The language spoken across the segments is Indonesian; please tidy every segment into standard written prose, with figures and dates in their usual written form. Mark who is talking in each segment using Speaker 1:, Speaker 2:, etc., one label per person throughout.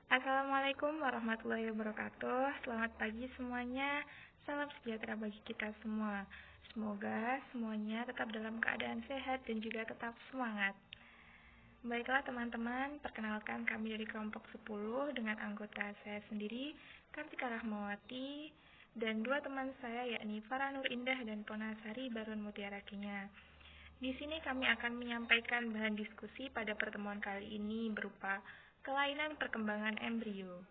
Speaker 1: Assalamualaikum warahmatullahi wabarakatuh. Selamat pagi semuanya. Salam sejahtera bagi kita semua. Semoga semuanya tetap dalam keadaan sehat dan juga tetap semangat. Baiklah teman-teman, perkenalkan kami dari kelompok 10 dengan anggota saya sendiri, Kartika Rahmawati, dan dua teman saya yakni Farah Nur Indah dan Ponasari Barun Mutiara Kenya. Di sini kami akan menyampaikan bahan diskusi pada pertemuan kali ini berupa kelainan perkembangan embrio.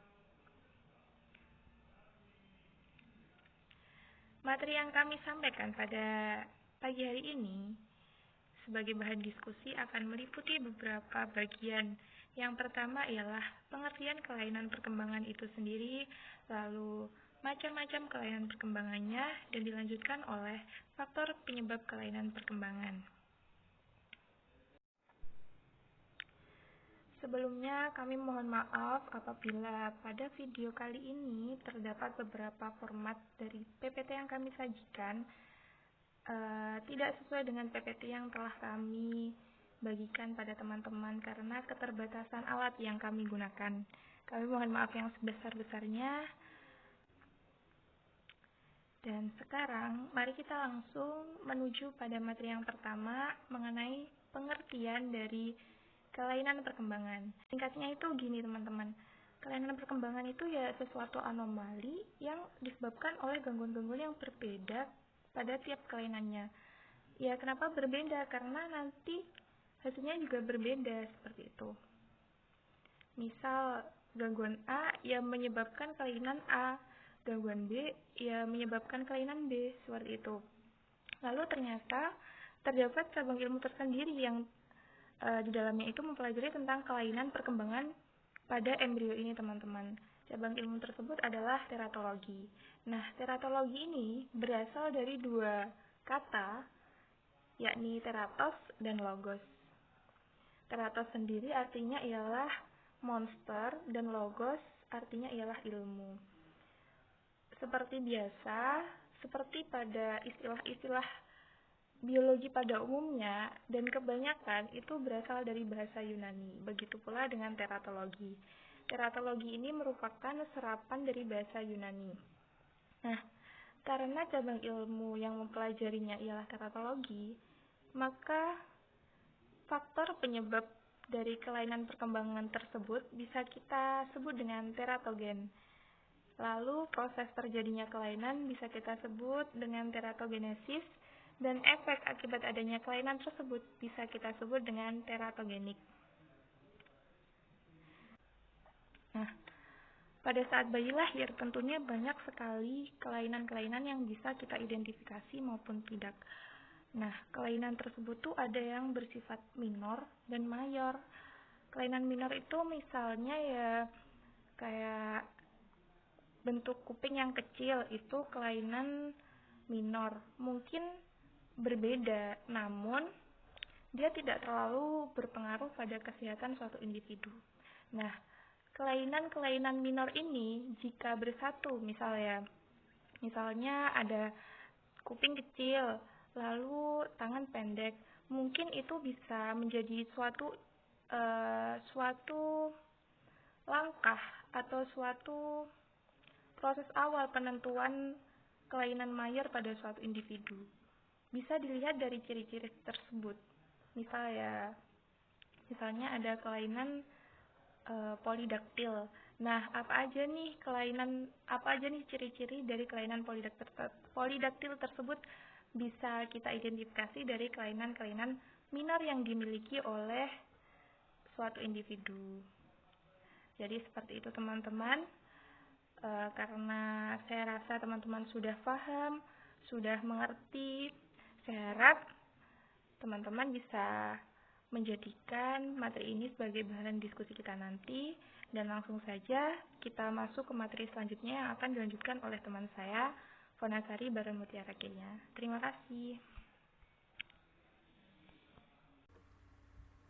Speaker 1: Materi yang kami sampaikan pada pagi hari ini sebagai bahan diskusi akan meliputi beberapa bagian. Yang pertama ialah pengertian kelainan perkembangan itu sendiri, lalu macam-macam kelainan perkembangannya, dan dilanjutkan oleh faktor penyebab kelainan perkembangan. Sebelumnya, kami mohon maaf apabila pada video kali ini terdapat beberapa format dari PPT yang kami sajikan tidak sesuai dengan PPT yang telah kami bagikan pada teman-teman karena keterbatasan alat yang kami gunakan. Kami mohon maaf yang sebesar-besarnya. Dan sekarang, mari kita langsung menuju pada materi yang pertama mengenai pengertian dari kelainan perkembangan. Singkatnya itu gini teman-teman, kelainan perkembangan itu ya sesuatu anomali yang disebabkan oleh gangguan-gangguan yang berbeda pada tiap kelainannya. Ya kenapa berbeda? Karena nanti hasilnya juga berbeda seperti itu. Misal gangguan A yang menyebabkan kelainan A, gangguan B yang menyebabkan kelainan B, seperti itu. Lalu ternyata terdapat cabang ilmu tersendiri yang di dalamnya itu mempelajari tentang kelainan perkembangan pada embrio ini teman-teman. Cabang ilmu tersebut adalah teratologi. Nah, teratologi ini berasal dari dua kata, yakni teratos dan logos. Teratos sendiri artinya ialah monster dan logos artinya ialah ilmu. Seperti biasa, seperti pada istilah-istilah biologi pada umumnya dan kebanyakan itu berasal dari bahasa Yunani. Begitu pula dengan teratologi. Teratologi ini merupakan serapan dari bahasa Yunani. Nah, karena cabang ilmu yang mempelajarinya ialah teratologi, maka faktor penyebab dari kelainan perkembangan tersebut bisa kita sebut dengan teratogen. Lalu proses terjadinya kelainan bisa kita sebut dengan teratogenesis, dan efek akibat adanya kelainan tersebut bisa kita sebut dengan teratogenik. Nah, pada saat bayi lahir tentunya banyak sekali kelainan-kelainan yang bisa kita identifikasi maupun tidak. Nah, kelainan tersebut tuh ada yang bersifat minor dan mayor. Kelainan minor itu misalnya ya kayak bentuk kuping yang kecil, itu kelainan minor. Mungkin berbeda, namun dia tidak terlalu berpengaruh pada kesehatan suatu individu. Nah, kelainan-kelainan minor ini jika bersatu, misalnya ada kuping kecil, lalu tangan pendek, mungkin itu bisa menjadi suatu langkah atau suatu proses awal penentuan kelainan mayor pada suatu individu. Bisa dilihat dari ciri-ciri tersebut. Misalnya ada kelainan polidaktil. Nah, apa aja nih ciri-ciri dari kelainan polidaktil tersebut bisa kita identifikasi dari kelainan-kelainan minor yang dimiliki oleh suatu individu. Jadi seperti itu teman-teman. Karena saya rasa teman-teman sudah paham, sudah mengerti, saya harap teman-teman bisa menjadikan materi ini sebagai bahan diskusi kita nanti, dan langsung saja kita masuk ke materi selanjutnya yang akan dilanjutkan oleh teman saya, Ponasari Barun Mutiara Kenya. Terima kasih.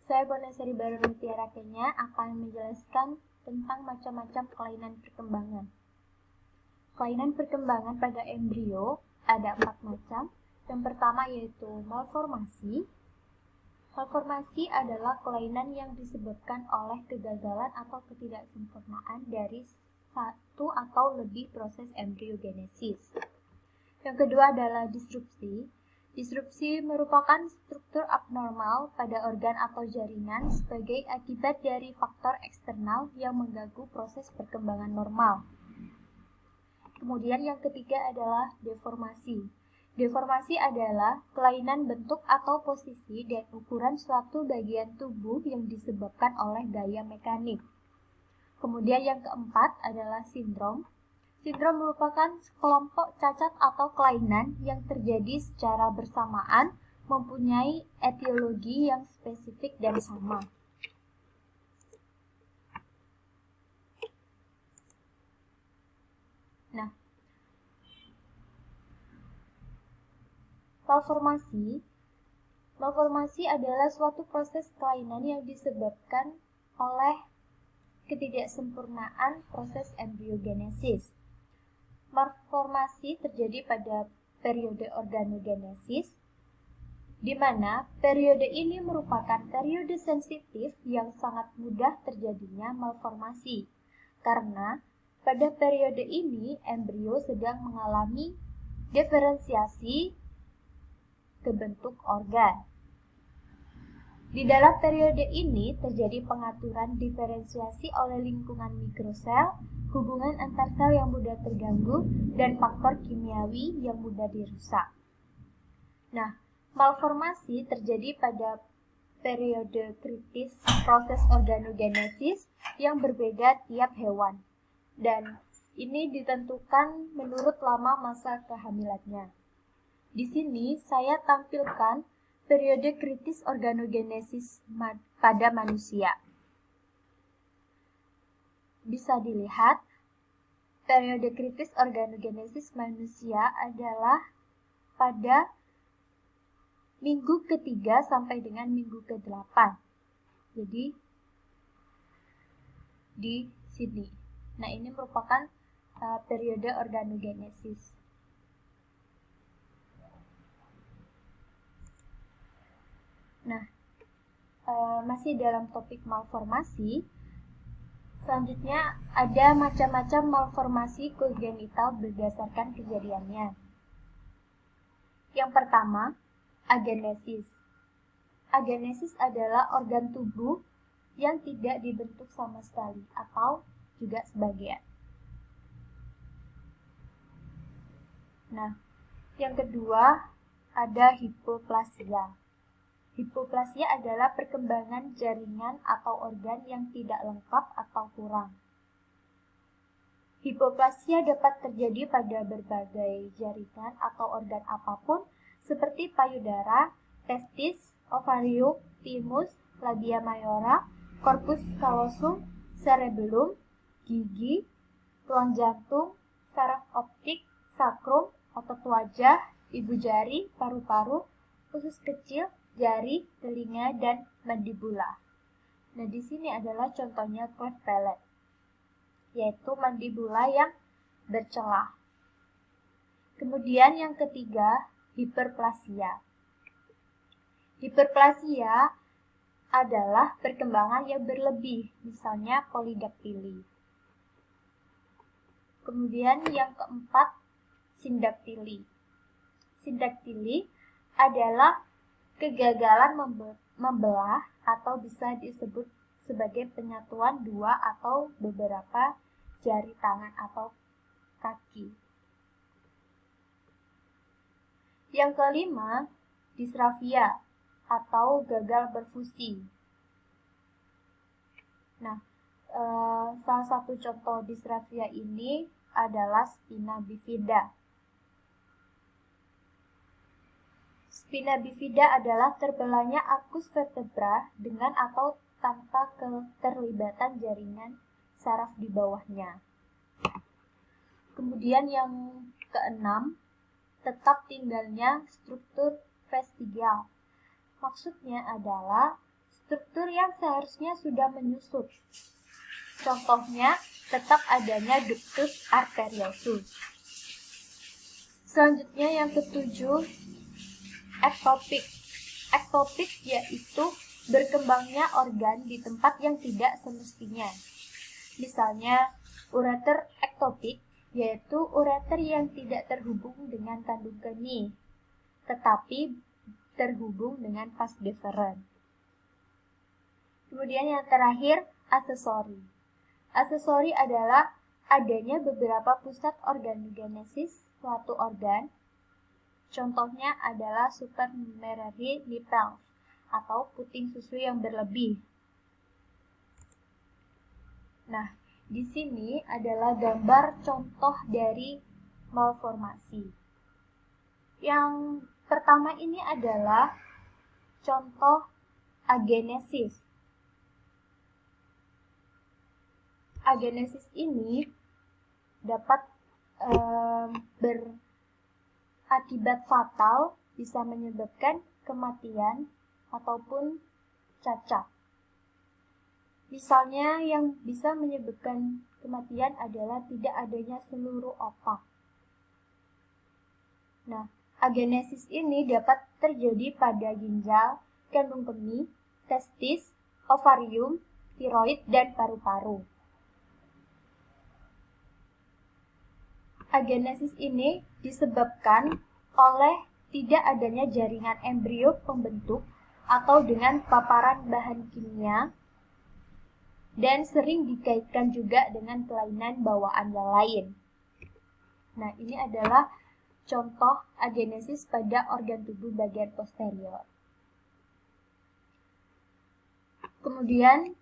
Speaker 2: Saya Ponasari Barun Mutiara Kenya akan menjelaskan tentang macam-macam kelainan perkembangan. Kelainan perkembangan pada embrio ada 4 macam. Yang pertama yaitu malformasi, Malformasi adalah kelainan yang disebabkan oleh kegagalan atau ketidaksempurnaan dari satu atau lebih proses embriogenesis. Yang kedua adalah disrupsi. Disrupsi merupakan struktur abnormal pada organ atau jaringan sebagai akibat dari faktor eksternal yang mengganggu proses perkembangan normal. Kemudian yang ketiga adalah deformasi. Deformasi adalah kelainan bentuk atau posisi dan ukuran suatu bagian tubuh yang disebabkan oleh gaya mekanik. Kemudian yang keempat adalah sindrom. Sindrom merupakan kelompok cacat atau kelainan yang terjadi secara bersamaan, mempunyai etiologi yang spesifik dan sama. Nah, malformasi adalah suatu proses kelainan yang disebabkan oleh ketidaksempurnaan proses embriogenesis. Malformasi terjadi pada periode organogenesis, di mana periode ini merupakan periode sensitif yang sangat mudah terjadinya malformasi, karena pada periode ini embrio sedang mengalami diferensiasi ke bentuk organ. Di dalam periode ini terjadi pengaturan diferensiasi oleh lingkungan mikrosel, hubungan antar sel yang mudah terganggu, dan faktor kimiawi yang mudah dirusak. Nah, malformasi terjadi pada periode kritis proses organogenesis yang berbeda tiap hewan, dan ini ditentukan menurut lama masa kehamilannya. Di sini saya tampilkan periode kritis organogenesis pada manusia. Bisa dilihat, periode kritis organogenesis manusia adalah pada minggu ketiga sampai dengan minggu ke-8. Jadi, di sini. Nah, ini merupakan periode organogenesis. Nah, masih dalam topik malformasi, selanjutnya ada macam-macam malformasi kongenital berdasarkan kejadiannya. Yang pertama, agenesis. Agenesis adalah organ tubuh yang tidak dibentuk sama sekali atau juga sebagian. Nah, yang kedua ada hipoplasia. Hipoplasia adalah perkembangan jaringan atau organ yang tidak lengkap atau kurang. Hipoplasia dapat terjadi pada berbagai jaringan atau organ apapun seperti payudara, testis, ovarium, thymus, labia mayora, corpus callosum, cerebellum, gigi, tulang jantung, saraf optik, sakrum, otot wajah, ibu jari, paru-paru, usus kecil, jari, telinga, dan mandibula. Nah, di sini adalah contohnya cleft palate, yaitu mandibula yang bercelah. Kemudian yang ketiga, hiperplasia. Hiperplasia adalah perkembangan yang berlebih, misalnya polidaktili. Kemudian yang keempat, sindaktili. Sindaktili adalah kegagalan membelah atau bisa disebut sebagai penyatuan dua atau beberapa jari tangan atau kaki. Yang kelima, disrafia atau gagal berfusi. Nah, salah satu contoh disrafia ini adalah spina bifida. Spina bifida adalah terbelahnya arkus vertebra dengan atau tanpa keterlibatan jaringan saraf di bawahnya. Kemudian yang keenam, tetap tinggalnya struktur vestigial. Maksudnya adalah struktur yang seharusnya sudah menyusut. Contohnya, tetap adanya ductus arteriosus. Selanjutnya yang ketujuh, ektopik. ektopik yaitu berkembangnya organ di tempat yang tidak semestinya. Misalnya, ureter ektopik yaitu ureter yang tidak terhubung dengan kandung kemih, tetapi terhubung dengan vas deferens. Kemudian yang terakhir, aksesori. Aksesori adalah adanya beberapa pusat organogenesis suatu organ. Contohnya adalah supernumary nipples atau puting susu yang berlebih. Nah, di sini adalah gambar contoh dari malformasi. Yang pertama ini adalah contoh agenesis. Agenesis ini dapat berakibat fatal, bisa menyebabkan kematian ataupun cacat. Misalnya yang bisa menyebabkan kematian adalah tidak adanya seluruh otak. Nah, agenesis ini dapat terjadi pada ginjal, kandung kemih, testis, ovarium, tiroid, dan paru-paru. Agenesis ini disebabkan oleh tidak adanya jaringan embrio pembentuk atau dengan paparan bahan kimia, dan sering dikaitkan juga dengan kelainan bawaan yang lain. Nah, ini adalah contoh agenesis pada organ tubuh bagian posterior. Kemudian,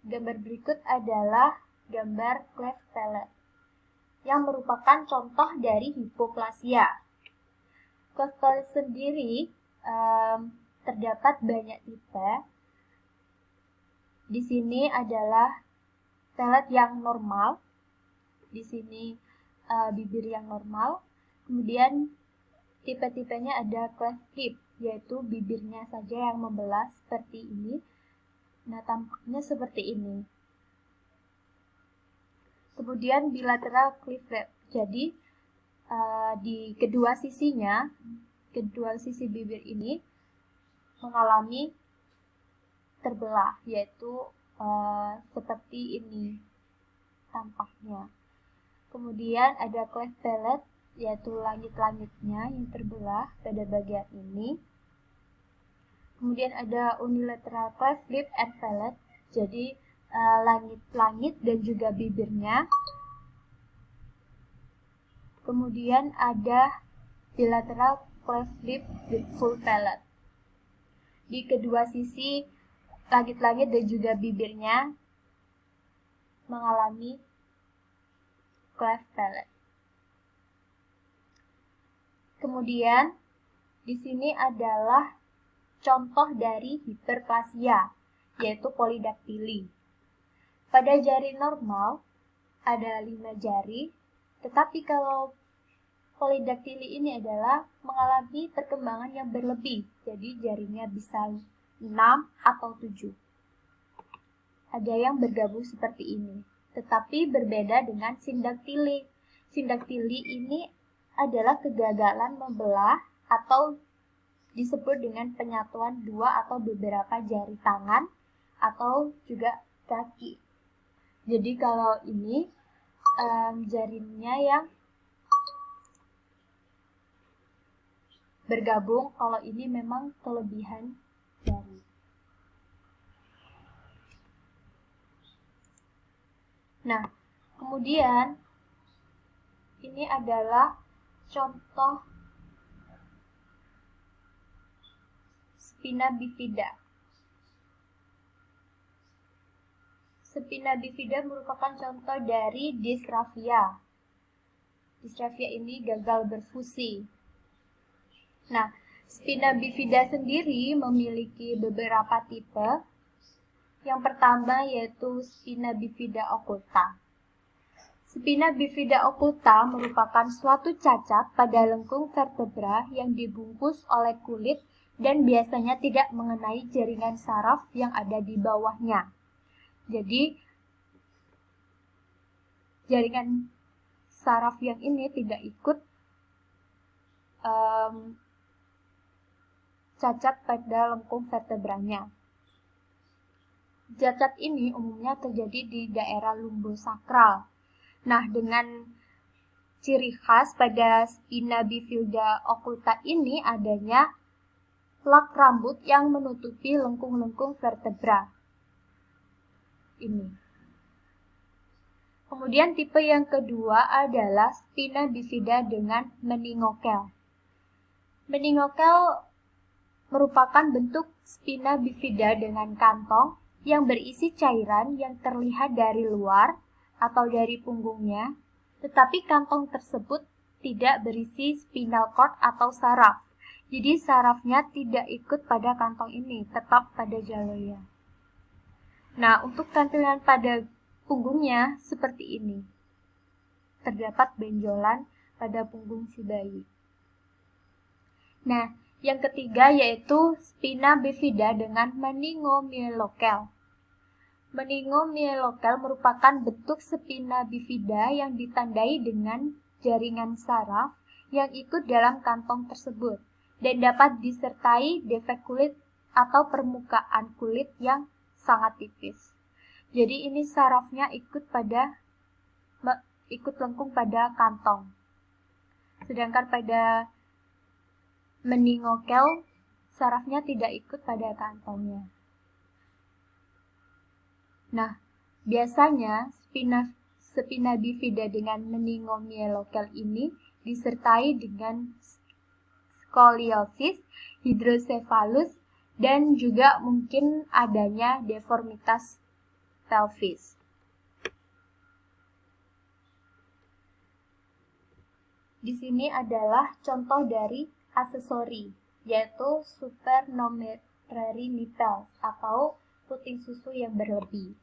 Speaker 2: gambar berikut adalah gambar cleft palate yang merupakan contoh dari hipoplasia. Cleft palate sendiri terdapat banyak tipe. Di sini adalah palate yang normal. Di sini bibir yang normal. Kemudian tipe-tipenya ada cleft lip, yaitu bibirnya saja yang membelah seperti ini. Nah, tampaknya seperti ini. Kemudian bilateral cleft, jadi di kedua sisi bibir ini mengalami terbelah, yaitu seperti ini tampaknya. Kemudian ada cleft palate, yaitu langit-langitnya yang terbelah pada bagian ini. Kemudian ada unilateral cleft lip and palate, jadi langit-langit dan juga bibirnya. Kemudian ada bilateral cleft lip with full palate. Di kedua sisi langit-langit dan juga bibirnya mengalami cleft palate. Kemudian di sini adalah contoh dari hiperplasia, yaitu polidaktili. Pada jari normal ada 5 jari, tetapi kalau polidaktili ini adalah mengalami perkembangan yang berlebih, jadi jarinya bisa 6 atau 7. Ada yang bergabung seperti ini, tetapi berbeda dengan sindaktili. Sindaktili ini adalah kegagalan membelah atau disebut dengan penyatuan 2 atau beberapa jari tangan atau juga kaki. Jadi kalau ini jarinya yang bergabung, kalau ini memang kelebihan jari. Nah, kemudian ini adalah contoh spina bifida. Spina bifida merupakan contoh dari disrafia. Disrafia ini gagal berfusi. Nah, spina bifida sendiri memiliki beberapa tipe. Yang pertama yaitu spina bifida occulta. Spina bifida occulta merupakan suatu cacat pada lengkung vertebra yang dibungkus oleh kulit dan biasanya tidak mengenai jaringan saraf yang ada di bawahnya. Jadi, jaringan saraf yang ini tidak ikut cacat pada lengkung vertebranya. Cacat ini umumnya terjadi di daerah lumbosakral. Nah, dengan ciri khas pada spina bifida occulta ini adanya plak rambut yang menutupi lengkung-lengkung vertebra. Ini. Kemudian tipe yang kedua adalah spina bifida dengan meningokel. Meningokel merupakan bentuk spina bifida dengan kantong yang berisi cairan yang terlihat dari luar atau dari punggungnya, tetapi kantong tersebut tidak berisi spinal cord atau saraf. Jadi sarafnya tidak ikut pada kantong ini, tetap pada jaloya. Nah, untuk tampilan pada punggungnya seperti ini. Terdapat benjolan pada punggung si bayi. Nah, yang ketiga yaitu spina bifida dengan meningomyelokel. Meningomyelokel merupakan bentuk spina bifida yang ditandai dengan jaringan saraf yang ikut dalam kantong tersebut dan dapat disertai defek kulit atau permukaan kulit yang sangat tipis. Jadi ini sarafnya ikut lengkung pada kantong. Sedangkan pada meningokel sarafnya tidak ikut pada kantongnya. Nah, biasanya spina bifida dengan meningomyelokel ini disertai dengan skoliosis, hidrosefalus, dan juga mungkin adanya deformitas pelvis. Di sini adalah contoh dari aksesori, yaitu supernumerary nipples atau puting susu yang berlebih.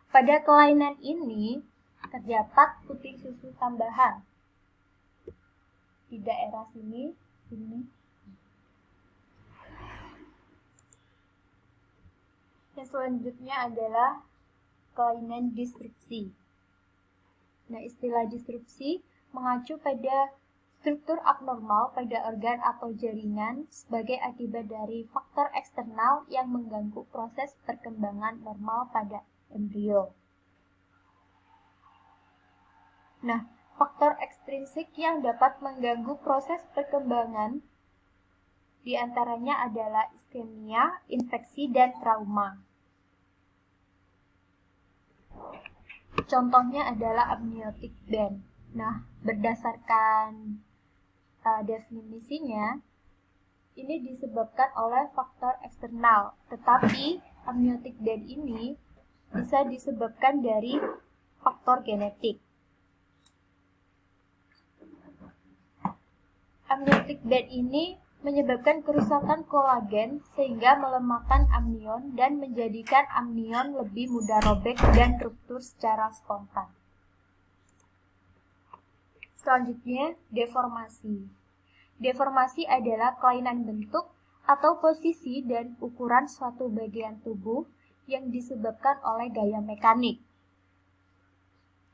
Speaker 2: Pada kelainan ini terdapat puting susu tambahan di daerah sini. Yang selanjutnya adalah kelainan disrupsi. Nah, istilah disrupsi mengacu pada struktur abnormal pada organ atau jaringan sebagai akibat dari faktor eksternal yang mengganggu proses perkembangan normal pada embrio. Nah, faktor ekstrinsik yang dapat mengganggu proses perkembangan diantaranya adalah iskemia, infeksi, dan trauma. Contohnya adalah amniotic band. Nah, berdasarkan definisinya, ini disebabkan oleh faktor eksternal, tetapi amniotic band ini bisa disebabkan dari faktor genetik. Amniotic band ini menyebabkan kerusakan kolagen sehingga melemahkan amnion dan menjadikan amnion lebih mudah robek dan ruptur secara spontan. Selanjutnya, deformasi. Deformasi adalah kelainan bentuk atau posisi dan ukuran suatu bagian tubuh yang disebabkan oleh gaya mekanik.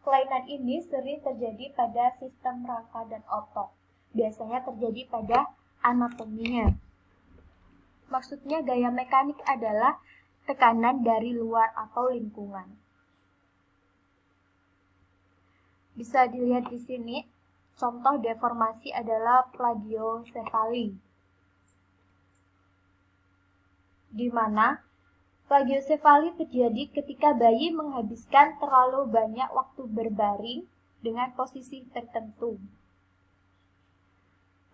Speaker 2: Kelainan ini sering terjadi pada sistem rangka dan otot. Biasanya terjadi pada anatominya. Maksudnya gaya mekanik adalah tekanan dari luar atau lingkungan. Bisa dilihat di sini. Contoh deformasi adalah plagiosefali, di mana plagiosefali terjadi ketika bayi menghabiskan terlalu banyak waktu berbaring dengan posisi tertentu.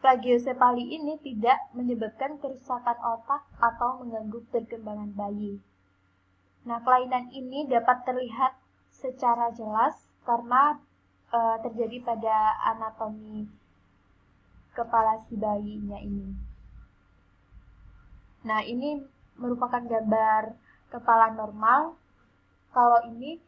Speaker 2: Plagiosefali ini tidak menyebabkan kerusakan otak atau mengganggu perkembangan bayi. Nah, kelainan ini dapat terlihat secara jelas karena terjadi pada anatomi kepala si bayinya ini. Nah, ini merupakan gambar kepala normal. Kalau ini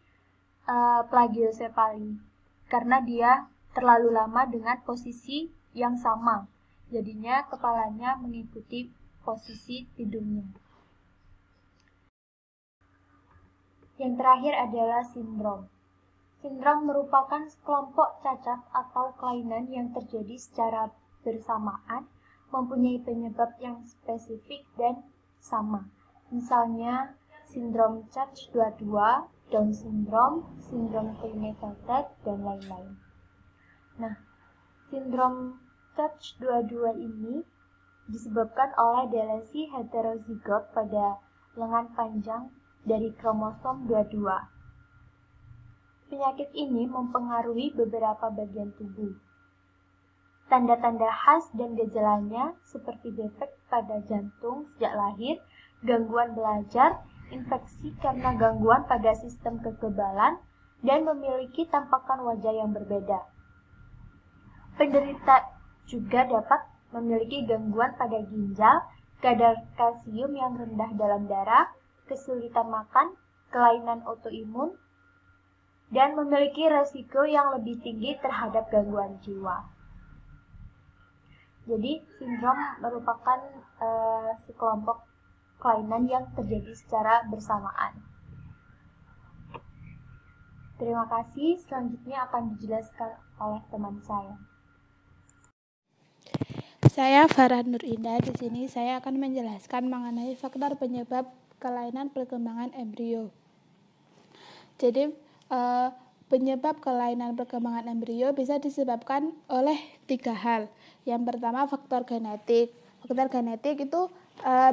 Speaker 2: plagiosefali, karena dia terlalu lama dengan posisi yang sama, jadinya kepalanya mengikuti posisi tidurnya. Yang terakhir adalah sindrom. Sindrom merupakan kelompok cacat atau kelainan yang terjadi secara bersamaan mempunyai penyebab yang spesifik dan sama. Misalnya sindrom CHARGE 22, Down syndrome, sindrom Klinefelter, dan lain-lain. Nah, sindrom CHARGE 22 ini disebabkan oleh delesi heterozigot pada lengan panjang dari kromosom 22. Penyakit ini mempengaruhi beberapa bagian tubuh. Tanda-tanda khas dan gejalanya seperti defek pada jantung sejak lahir, gangguan belajar, infeksi karena gangguan pada sistem kekebalan, dan memiliki tampakan wajah yang berbeda. Penderita juga dapat memiliki gangguan pada ginjal, kadar kalsium yang rendah dalam darah, kesulitan makan, kelainan autoimun, dan memiliki resiko yang lebih tinggi terhadap gangguan jiwa. Jadi, sindrom merupakan sekelompok kelainan yang terjadi secara bersamaan. Terima kasih, selanjutnya akan dijelaskan oleh teman saya.
Speaker 3: Saya Farah Nur Indah. Di sini saya akan menjelaskan mengenai faktor penyebab kelainan perkembangan embrio. Jadi, penyebab kelainan perkembangan embrio bisa disebabkan oleh 3 hal. Yang pertama, faktor genetik. Faktor genetik itu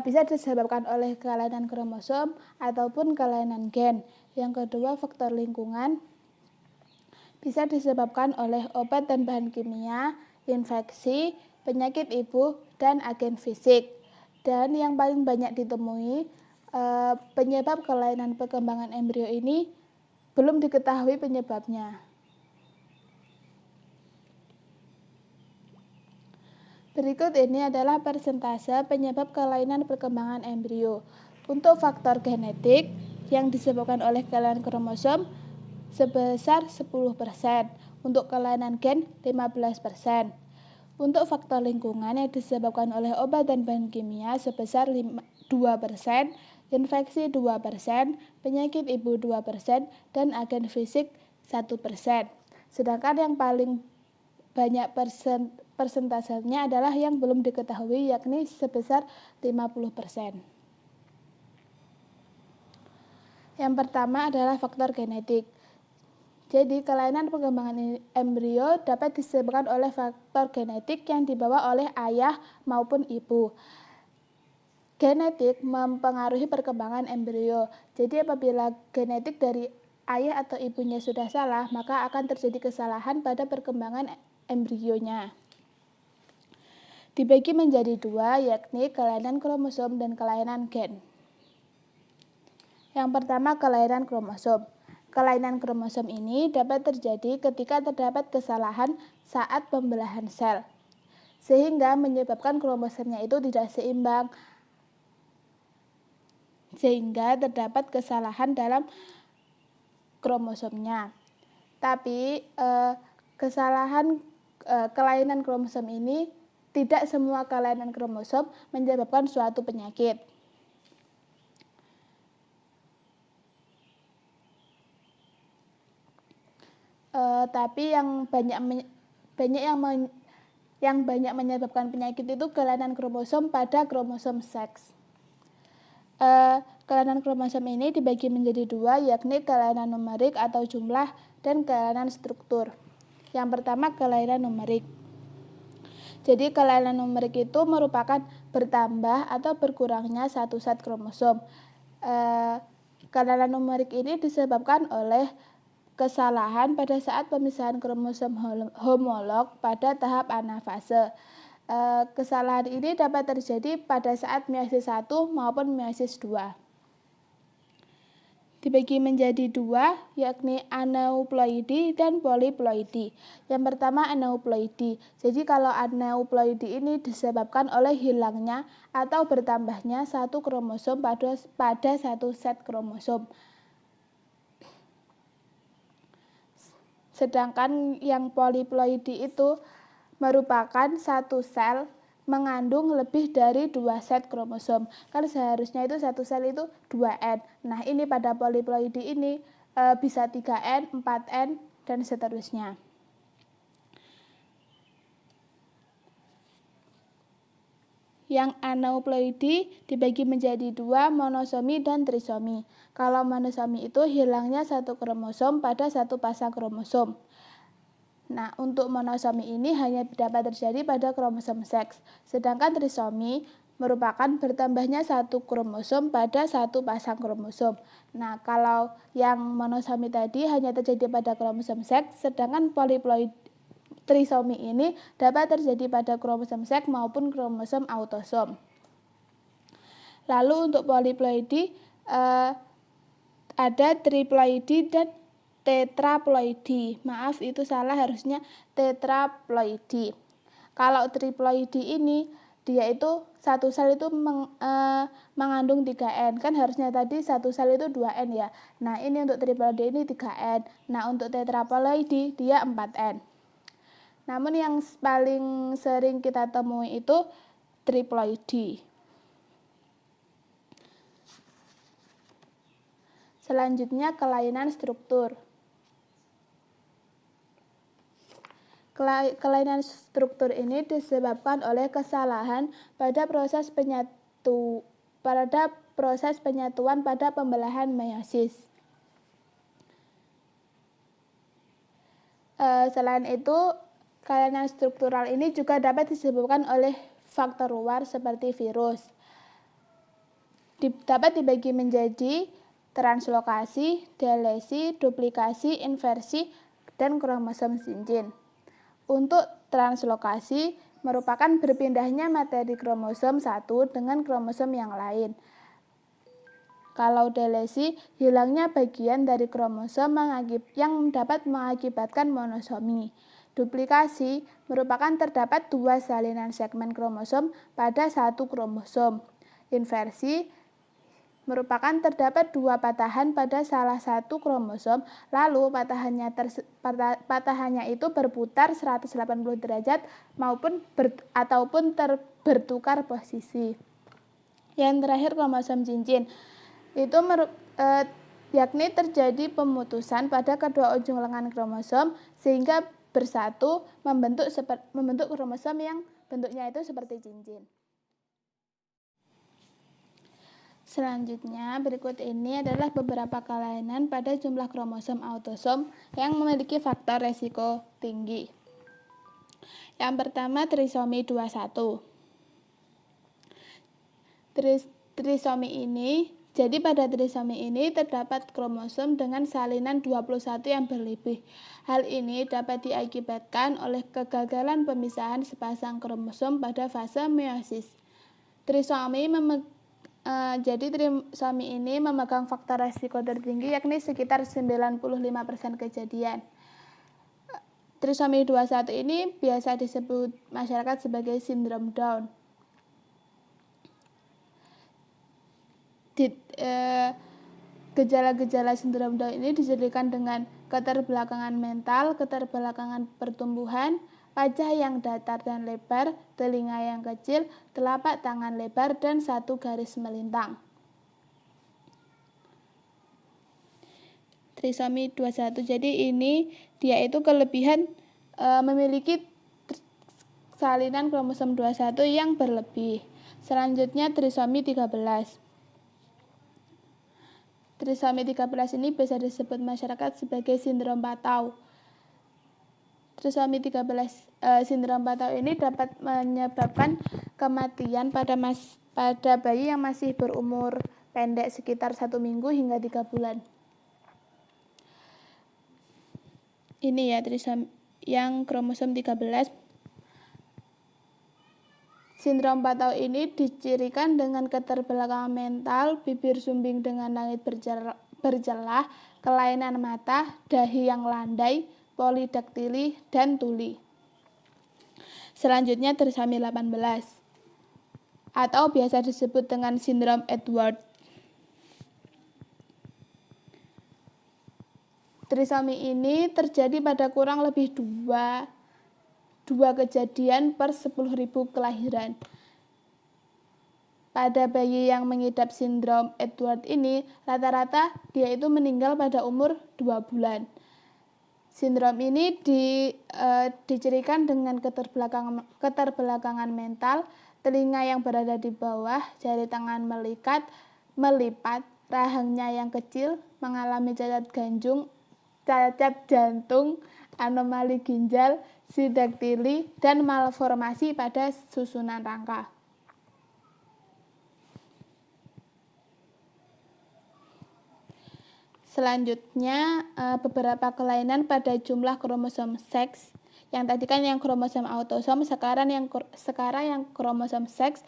Speaker 3: bisa disebabkan oleh kelainan kromosom ataupun kelainan gen. Yang kedua, faktor lingkungan. Bisa disebabkan oleh obat dan bahan kimia, infeksi, penyakit ibu, dan agen fisik. Dan yang paling banyak ditemui, penyebab kelainan perkembangan embrio ini belum diketahui penyebabnya. Berikut ini adalah persentase penyebab kelainan perkembangan embrio. Untuk faktor genetik yang disebabkan oleh kelainan kromosom sebesar 10%, untuk kelainan gen 15%. Untuk faktor lingkungan yang disebabkan oleh obat dan bahan kimia sebesar 2%, infeksi 2%, penyakit ibu 2%, dan agen fisik 1%. Sedangkan yang paling banyak persentasenya adalah yang belum diketahui, yakni sebesar 50%. Yang pertama adalah faktor genetik. Jadi, kelainan perkembangan embrio dapat disebabkan oleh faktor genetik yang dibawa oleh ayah maupun ibu. Genetik mempengaruhi perkembangan embrio. Jadi, apabila genetik dari ayah atau ibunya sudah salah, maka akan terjadi kesalahan pada perkembangan embrionya. Dibagi menjadi 2, yakni kelainan kromosom dan kelainan gen. Yang pertama, kelainan kromosom. Kelainan kromosom ini dapat terjadi ketika terdapat kesalahan saat pembelahan sel, sehingga menyebabkan kromosomnya itu tidak seimbang, sehingga terdapat kesalahan dalam kromosomnya. Tapi kelainan kromosom ini tidak semua kelainan kromosom menyebabkan suatu penyakit. Tapi yang banyak menyebabkan penyakit itu kelainan kromosom pada kromosom seks. Kelainan kromosom ini dibagi menjadi 2, yakni kelainan numerik atau jumlah dan kelainan struktur. Yang pertama, kelainan numerik. Jadi kelainan numerik itu merupakan bertambah atau berkurangnya satu set kromosom. Kelainan numerik ini disebabkan oleh kesalahan pada saat pemisahan kromosom homolog pada tahap anafase. Kesalahan ini dapat terjadi pada saat meiosis 1 maupun meiosis 2. Dibagi menjadi 2, yakni aneuploidi dan poliploidi. Yang pertama, aneuploidi. Jadi kalau aneuploidi ini disebabkan oleh hilangnya atau bertambahnya satu kromosom pada satu set kromosom. Sedangkan yang poliploidi itu merupakan satu sel mengandung lebih dari 2 set kromosom. Kan seharusnya itu satu sel itu 2N. Nah, ini pada poliploidi ini bisa 3N, 4N, dan seterusnya. yang aneuploidi dibagi menjadi 2, monosomi dan trisomi. Kalau monosomi itu hilangnya satu kromosom pada satu pasang kromosom. Nah, untuk monosomi ini hanya dapat terjadi pada kromosom seks, sedangkan trisomi merupakan bertambahnya satu kromosom pada satu pasang kromosom. Nah, kalau yang monosomi tadi hanya terjadi pada kromosom seks, sedangkan poliploid trisomi ini dapat terjadi pada kromosom seks maupun kromosom autosom. Lalu untuk poliploidi ada triploidi dan tetraploidi. Maaf, itu salah, harusnya tetraploidi. Kalau triploidi ini dia itu satu sel itu mengandung 3N, kan harusnya tadi satu sel itu 2N ya. Nah, ini untuk triploidi ini 3N. Nah, untuk tetraploidi dia 4N. Namun yang paling sering kita temui itu triploidi. Selanjutnya kelainan struktur. Kelainan struktur ini disebabkan oleh kesalahan pada proses penyatuan pada pembelahan meiosis. Selain itu, kelainan struktural ini juga dapat disebabkan oleh faktor luar seperti virus. Dapat dibagi menjadi translokasi, delesi, duplikasi, inversi, dan kromosom cincin. Untuk translokasi merupakan berpindahnya materi kromosom satu dengan kromosom yang lain. Kalau delesi, hilangnya bagian dari kromosom yang dapat mengakibatkan monosomi. Duplikasi merupakan terdapat 2 salinan segmen kromosom pada satu kromosom. Inversi merupakan terdapat 2 patahan pada salah satu kromosom, lalu patahannya itu berputar 180 derajat ataupun bertukar posisi. Yang terakhir kromosom cincin, itu yakni terjadi pemutusan pada kedua ujung lengan kromosom sehingga bersatu membentuk kromosom yang bentuknya itu seperti cincin. Selanjutnya, berikut ini adalah beberapa kelainan pada jumlah kromosom autosom yang memiliki faktor resiko tinggi. Yang pertama, trisomi 21. Pada trisomi ini terdapat kromosom dengan salinan 21 yang berlebih. Hal ini dapat diakibatkan oleh kegagalan pemisahan sepasang kromosom pada fase meiosis. Trisomi ini memegang faktor risiko tertinggi yakni sekitar 95% kejadian. Trisomi 21 ini biasa disebut masyarakat sebagai sindrom Down. Gejala-gejala sindrom Down ini dijadikan dengan keterbelakangan mental, keterbelakangan pertumbuhan, wajah yang datar dan lebar, telinga yang kecil, telapak tangan lebar, dan satu garis melintang. Trisomi 21, jadi ini dia itu kelebihan memiliki salinan kromosom 21 yang berlebih. Selanjutnya trisomi 13. Trisomi 13 ini bisa disebut masyarakat sebagai sindrom Patau. Trisomi 13 sindrom Patau ini dapat menyebabkan kematian pada bayi yang masih berumur pendek sekitar 1 minggu hingga 3 bulan. Ini ya trisomi yang kromosom 13. Sindrom Patau ini dicirikan dengan keterbelakangan mental, bibir sumbing dengan langit berjelah, kelainan mata, dahi yang landai, polidaktili, dan tuli. Selanjutnya trisomi 18 atau biasa disebut dengan sindrom Edward. Trisomi ini terjadi pada kurang lebih 2 kejadian per 10.000 kelahiran. Pada bayi yang mengidap sindrom Edward ini, rata-rata dia itu meninggal pada umur 2 bulan. Sindrom ini dicirikan dengan keterbelakangan mental, telinga yang berada di bawah, jari tangan melipat, rahangnya yang kecil, mengalami cacat jantung, anomali ginjal, sidaktili, dan malformasi pada susunan rangka. Selanjutnya, beberapa kelainan pada jumlah kromosom seks. Yang tadi kan yang kromosom autosom, sekarang yang kromosom seks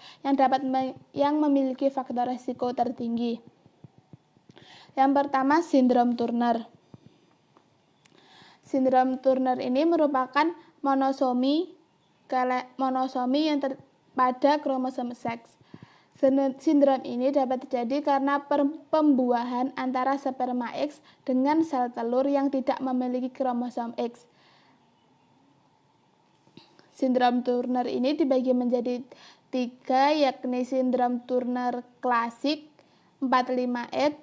Speaker 3: yang memiliki faktor resiko tertinggi. Yang pertama, sindrom Turner. Sindrom Turner ini merupakan monosomi yang pada kromosom seks. Sindrom ini dapat terjadi karena pembuahan antara sperma X dengan sel telur yang tidak memiliki kromosom X. Sindrom Turner ini dibagi menjadi 3, yakni sindrom Turner klasik 45X,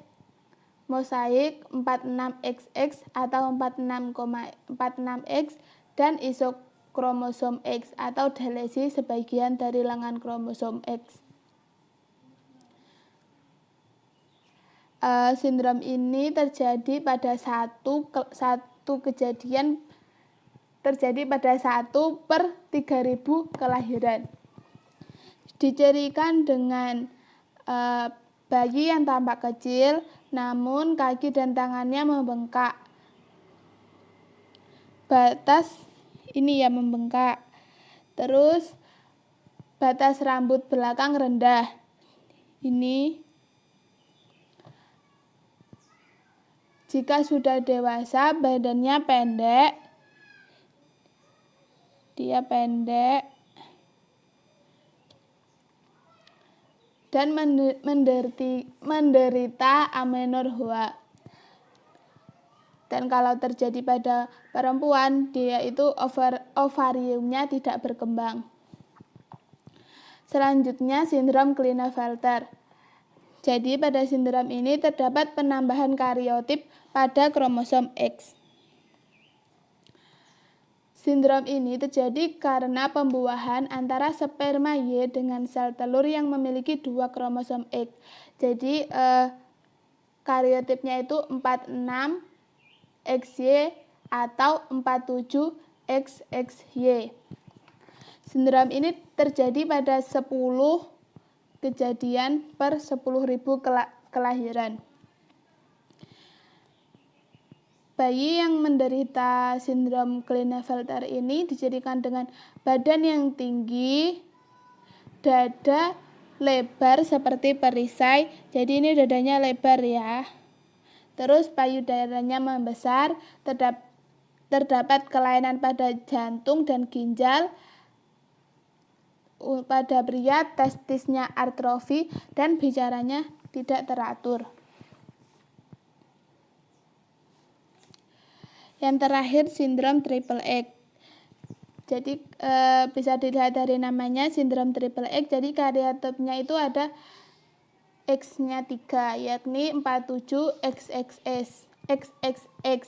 Speaker 3: mosaik 46XX atau 46,46X, dan isokromosom X atau delesi sebagian dari lengan kromosom X. Sindrom ini terjadi pada satu kejadian terjadi pada 1/3000 kelahiran. Dicirikan dengan bayi yang tampak kecil, namun kaki dan tangannya membengkak. Membengkak. Terus batas rambut belakang rendah. Jika sudah dewasa, badannya pendek. Dia pendek dan menderita amenorrhoa. Dan kalau terjadi pada perempuan, dia itu ovariumnya tidak berkembang. Selanjutnya, sindrom Klinefelter. Jadi pada sindrom ini terdapat penambahan kariotip pada kromosom X. Sindrom ini terjadi karena pembuahan antara sperma Y dengan sel telur yang memiliki 2 kromosom X. Jadi kariotipnya itu 46XY atau 47XXY. Sindrom ini terjadi pada 10 kejadian per 10.000 kelahiran. Bayi yang menderita sindrom Klinefelter ini dicirikan dengan badan yang tinggi, dada lebar seperti perisai, jadi ini dadanya lebar ya. Terus payudaranya membesar, terdapat kelainan pada jantung dan ginjal. Pada pria, testisnya atrofi dan bicaranya tidak teratur. Yang terakhir, sindrom triple X. Jadi bisa dilihat dari namanya sindrom triple X. Jadi kariotipnya itu ada X-nya 3, yakni 47XXX.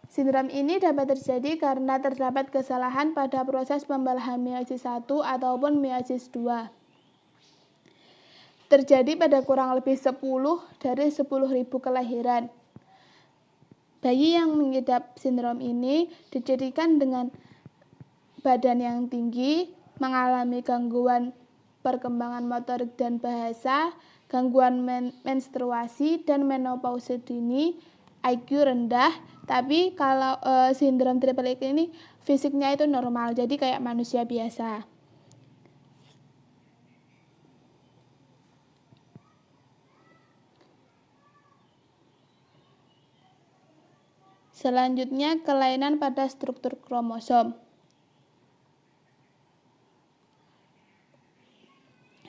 Speaker 3: Sindrom ini dapat terjadi karena terdapat kesalahan pada proses pembelahan meiosis 1 ataupun meiosis 2. Terjadi pada kurang lebih 10 dari 10.000 kelahiran. Bayi yang mengidap sindrom ini dicirikan dengan badan yang tinggi, mengalami gangguan perkembangan motorik dan bahasa, gangguan menstruasi, dan menopause dini, IQ rendah. Tapi kalau sindrom triple X ini fisiknya itu normal, jadi kayak manusia biasa. Selanjutnya, kelainan pada struktur kromosom.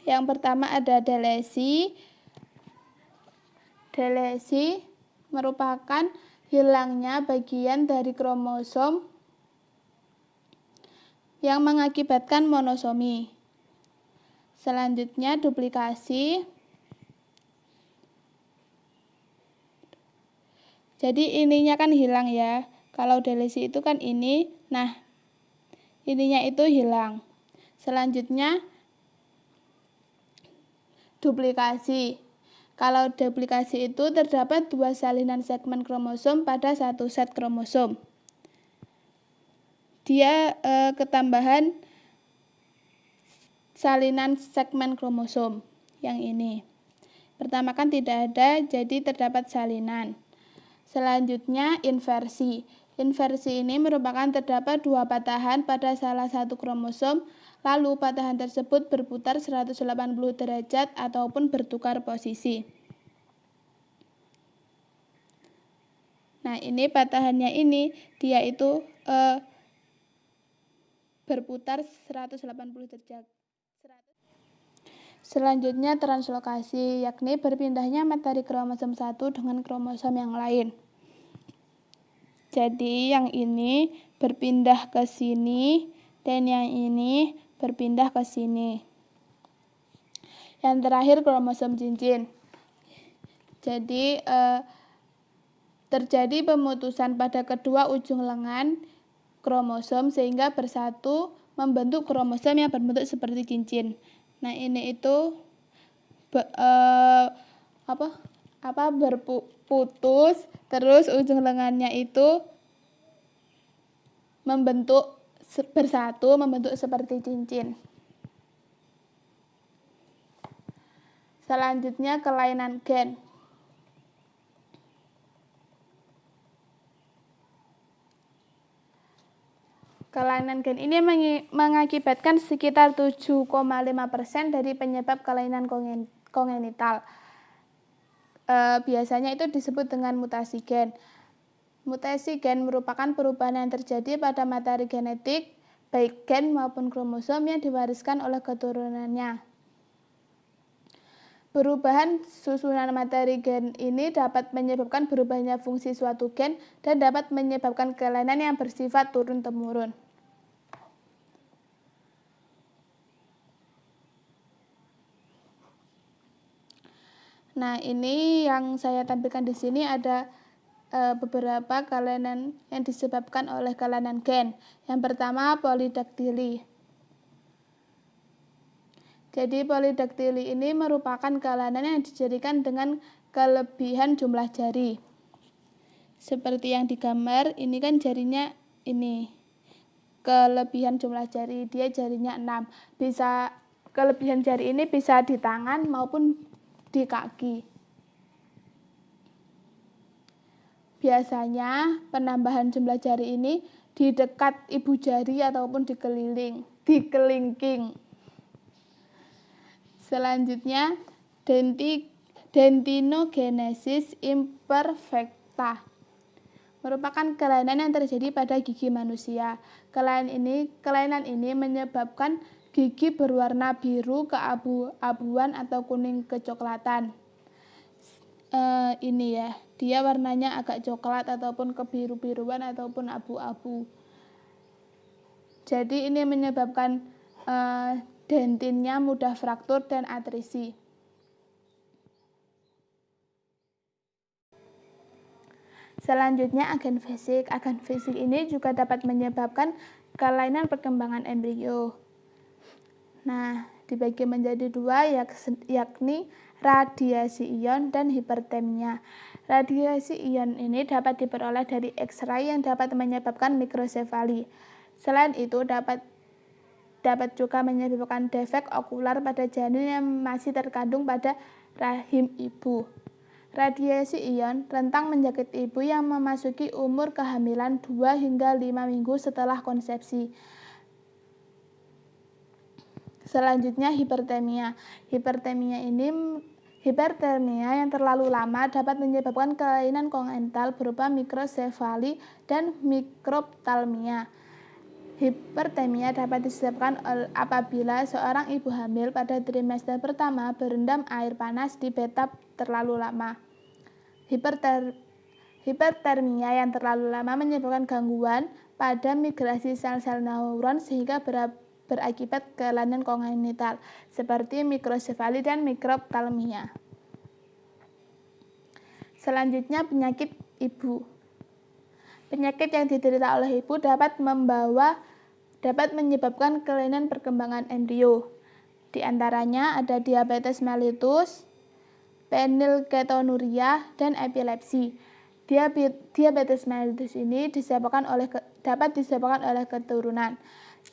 Speaker 3: Yang pertama ada delesi. Delesi merupakan hilangnya bagian dari kromosom yang mengakibatkan monosomi. Selanjutnya, duplikasi. Jadi ininya kan hilang ya. Kalau delesi itu kan ini, nah ininya itu hilang. Selanjutnya duplikasi. Kalau duplikasi itu terdapat 2 salinan segmen kromosom pada satu set kromosom. Dia ketambahan salinan segmen kromosom yang ini. Pertama kan tidak ada, jadi terdapat salinan. Selanjutnya inversi. Inversi ini merupakan terdapat 2 patahan pada salah satu kromosom, lalu patahan tersebut berputar 180 derajat ataupun bertukar posisi. Nah, ini patahannya ini, dia itu berputar 180 derajat. Selanjutnya translokasi, yakni berpindahnya materi kromosom 1 dengan kromosom yang lain. Jadi yang ini berpindah ke sini dan yang ini berpindah ke sini. Yang terakhir kromosom cincin. Jadi terjadi pemutusan pada kedua ujung lengan kromosom sehingga bersatu membentuk kromosom yang berbentuk seperti cincin. Nah, ini itu berputus, terus ujung lengannya itu bersatu membentuk seperti cincin. Selanjutnya kelainan gen. Kelainan gen ini mengakibatkan sekitar 7,5% dari penyebab kelainan kongenital. Biasanya itu disebut dengan mutasi gen. Mutasi gen merupakan perubahan yang terjadi pada materi genetik, baik gen maupun kromosom yang diwariskan oleh keturunannya. Perubahan susunan materi gen ini dapat menyebabkan berubahnya fungsi suatu gen dan dapat menyebabkan kelainan yang bersifat turun-temurun. Nah, ini yang saya tampilkan di sini ada beberapa kelainan yang disebabkan oleh kelainan gen. Yang pertama, polidaktili. Jadi polidaktili ini merupakan kelainan yang dijadikan dengan kelebihan jumlah jari. Seperti yang digambar, ini kan jarinya ini. Kelebihan jumlah jari, dia jarinya 6. Kelebihan jari ini bisa di tangan maupun di kaki. Biasanya penambahan jumlah jari ini di dekat ibu jari ataupun di kelingking. Selanjutnya, dentinogenesis imperfecta merupakan kelainan yang terjadi pada gigi manusia. Kelainan ini menyebabkan gigi berwarna biru keabu-abuan atau kuning kecoklatan. Ini ya, dia warnanya agak coklat ataupun kebiru-biruan ataupun abu-abu. Jadi ini menyebabkan dentinnya mudah fraktur dan atrisi. Selanjutnya agen fisik. Agen fisik ini juga dapat menyebabkan kelainan perkembangan embrio. Nah, dibagi menjadi 2 yakni radiasi ion dan hipertermia. Radiasi ion ini dapat diperoleh dari X-ray yang dapat menyebabkan mikrosefali. Selain itu dapat juga menyebabkan defek okular pada janin yang masih terkandung pada rahim ibu. Radiasi ion rentan menjangkit ibu yang memasuki umur kehamilan 2 hingga 5 minggu setelah konsepsi. Selanjutnya hipertermia. Hipertermia yang terlalu lama dapat menyebabkan kelainan kongenital berupa mikrosefali dan mikroptalmia. Hipertermia dapat disebabkan apabila seorang ibu hamil pada trimester pertama berendam air panas di bathtub terlalu lama. Hipertermia yang terlalu lama menyebabkan gangguan pada migrasi sel-sel neuron sehingga berakibat kelainan kongenital seperti mikrosefali dan mikroptalmia. Selanjutnya penyakit ibu. Penyakit yang diderita oleh ibu dapat menyebabkan kelainan perkembangan embrio. Di antaranya ada diabetes mellitus, fenilketonuria, dan epilepsi. Diabetes mellitus ini dapat disebabkan oleh keturunan.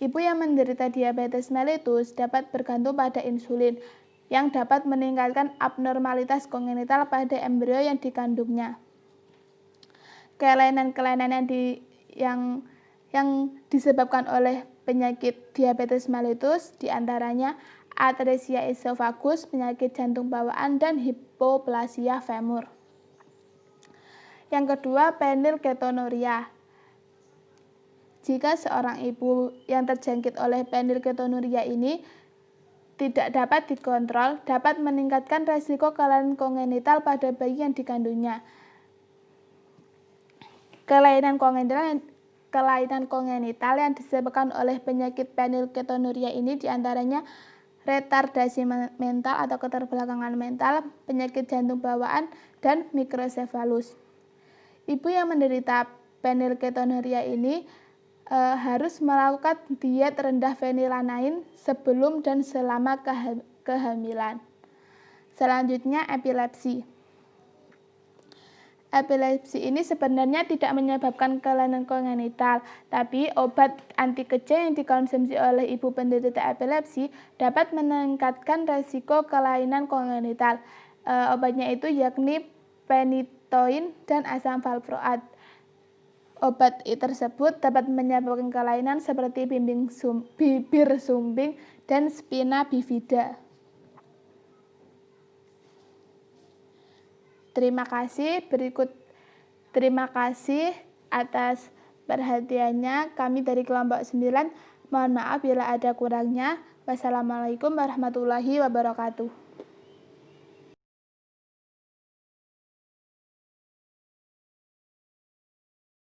Speaker 3: Ibu yang menderita diabetes mellitus dapat bergantung pada insulin yang dapat meningkatkan abnormalitas kongenital pada embrio yang dikandungnya. Kelainan-kelainan yang disebabkan oleh penyakit diabetes mellitus diantaranya atresia esophagus, penyakit jantung bawaan, dan hipoplasia femur. Yang kedua, fenilketonuria. Jika seorang ibu yang terjangkit oleh fenilketonuria ini tidak dapat dikontrol, dapat meningkatkan resiko kelainan kongenital pada bayi yang dikandungnya. Kelainan kongenital yang disebabkan oleh penyakit fenilketonuria ini diantaranya retardasi mental atau keterbelakangan mental, penyakit jantung bawaan, dan mikrosefalus. Ibu yang menderita fenilketonuria ini harus melakukan diet rendah fenilalanin sebelum dan selama kehamilan. Selanjutnya, epilepsi. Epilepsi ini sebenarnya tidak menyebabkan kelainan kongenital, tapi obat anti kejang yang dikonsumsi oleh ibu penderita epilepsi dapat meningkatkan resiko kelainan kongenital. Obatnya itu yakni phenytoin dan asam valproat. Obat tersebut dapat menyebabkan kelainan seperti bibir sumbing dan spina bifida. Terima kasih atas perhatiannya. Kami dari kelompok 9. Mohon maaf bila ada kurangnya. Wassalamualaikum warahmatullahi wabarakatuh.